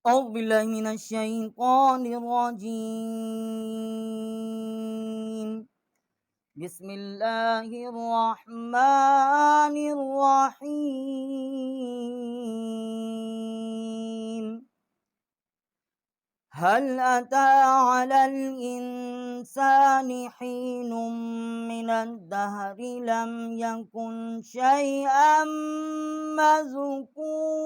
أعوذ بالله من الشيطان الرجيم. بسم الله الرحمن الرحيم. هل أتى على الإنسان حين من الدهر لم يكن شيئا مذكورا.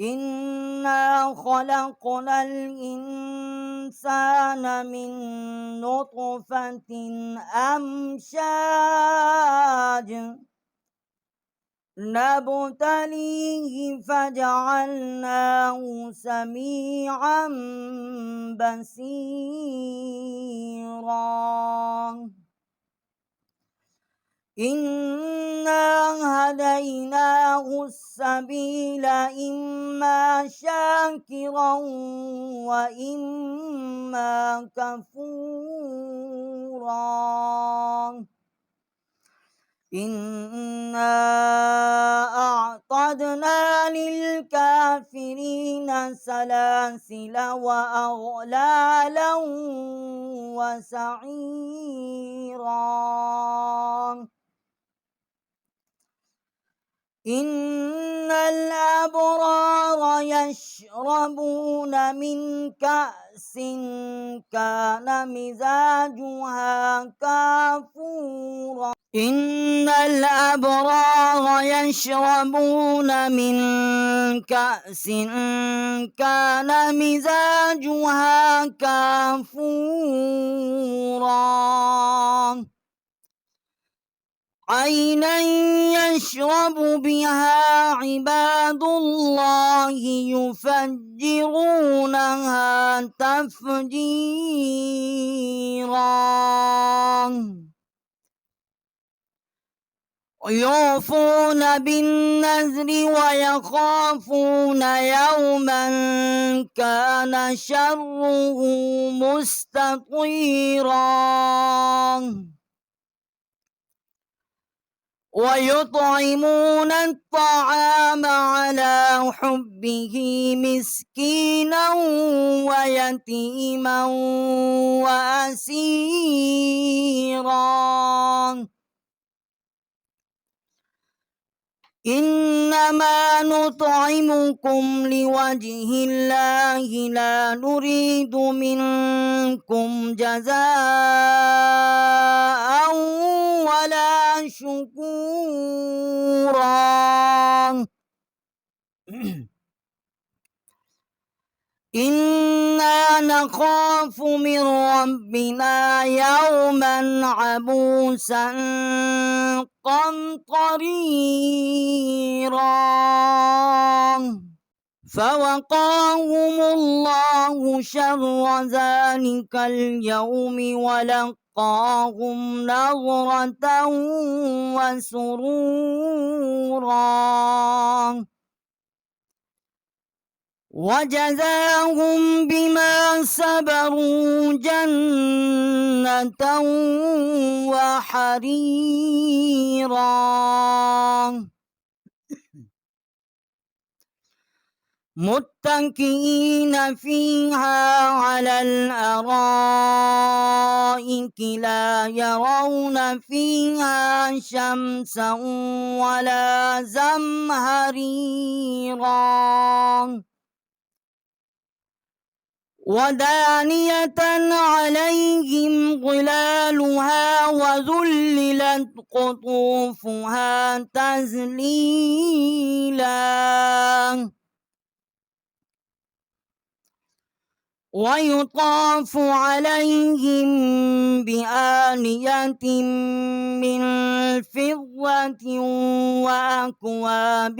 إنا خلقنا الإنسان من نطفة أمشاج نبتليه فجعلناه سميعا بصيرا. إنا هديناه السبيل إما شاكرا وإما كفورا. إنا أعتدنا للكافرين سلاسل وأغلالا وسعيرا. إن الأبرار يشربون من كأس كان مزاجها كافورا. إن الأبرار يشربون من كأس كان مزاجها كافورا. عينا يشرب بها عباد الله يفجرونها تفجيرا. يوفون بالنذر ويخافون يوما كان شره مستطيرا. ويطعمون الطعام على حبه مسكينا ويتيما وأسيرا. إنما نطعمكم لوجه الله لا نريد منكم جزاء ولا شكورا. إنا نخاف من ربنا يوما عبوسا قمطريرا. فوقاهم الله شر ذلك اليوم ولقاهم نضرة وسرورا. وجزاهم بما صبروا جنة وحريرا. متكئين فيها على الأرائك لا يرون فيها شمسا ولا زمهريرا. ودانية عليهم ظلالها وذللت قطوفها تذليلا. ويطاف عليهم بآنية من فضة وأكواب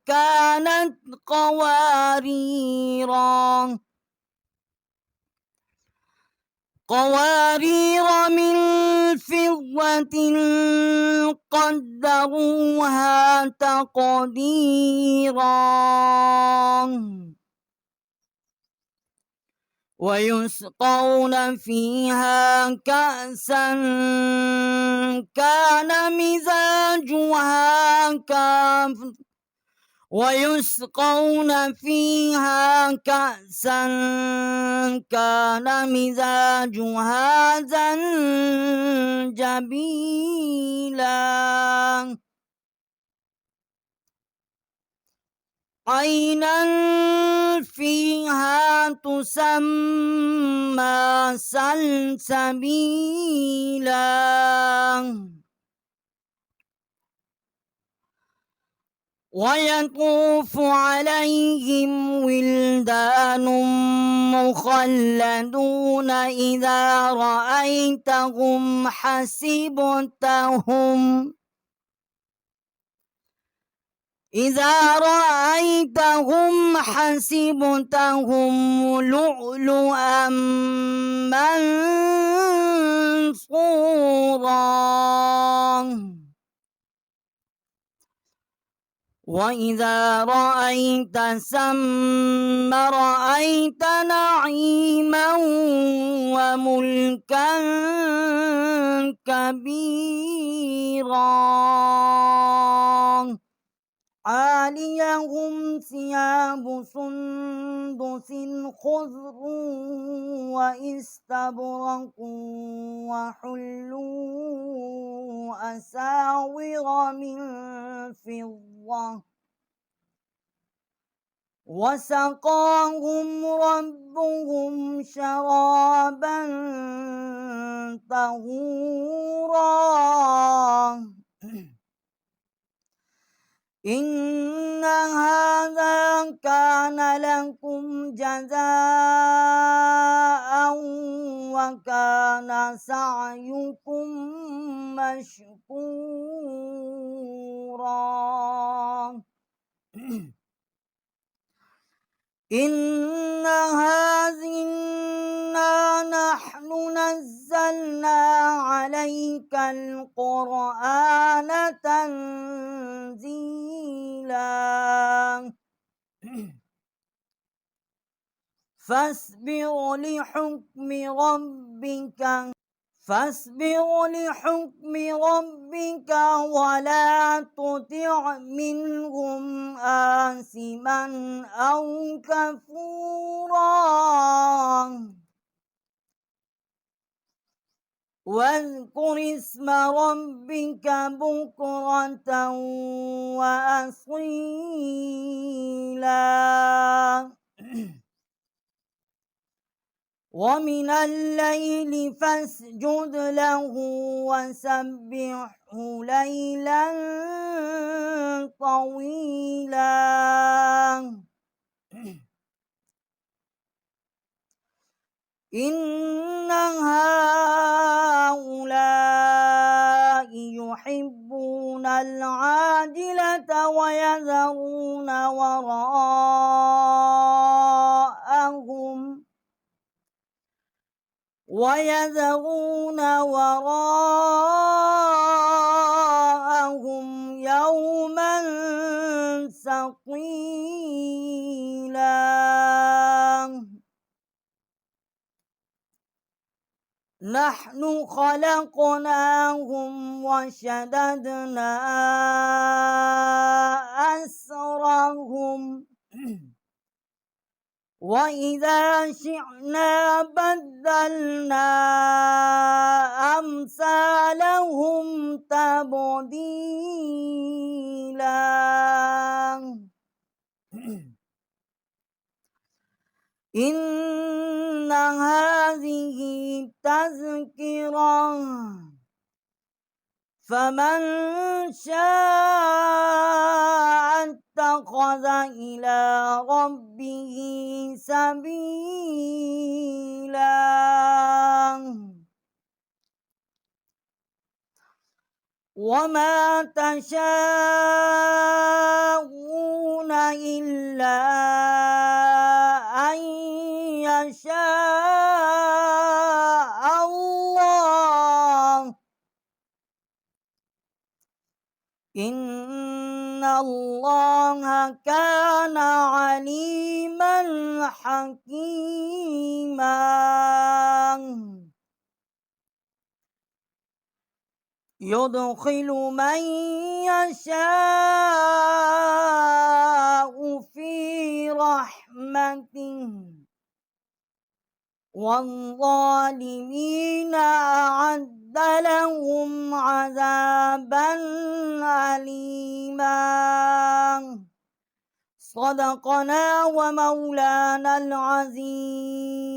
كانت قوارير من فضة قدروها تقديرا. ويسقون فيها كأسا كان مزاجها ويسقون فيها كأسا كان مزاجها زنجبيلا عينا فيها تسمى سلسبيلا ويطوف عليهم ولدان مخلدون إذا رأيتهم حسبتهم لؤلؤا منثورا وإذا رأيت ثم رأيت نعيما وملكا كبيرا عاليهم ثياب سندس خضر واستبرق وحلوا أساور من فضة وسقاهم ربهم شرابا طهورا إن هذا كان لكم جزاء وكان سعيكم مشكورا إن هذه نحن نزلنا عليك القرآن تنزيلا فاصبر لحكم ربك ولا تطع منهم آثما أو كفورا واذكر اسم ربك بكرة وأصيلا ومن الليل فاسجد له وسبحه ليلا طويلا إن هؤلاء يحبون العاجلة ويذرون وراءهم يوما ثقيلا نحن خلقناهم وشددنا أسرهم وإذا شئنا بدلنا أمثالهم تبديلا إن هذه تذكرة فمن شاء اتخذ إلى ربه سبيلا وما تشاءون إلا أن يشاء الله إن الله كان عليما حكيما يدخل من يشاء رحمته والظالمين أعد لهم عذابا أليما. صدقنا ومولانا العظيم.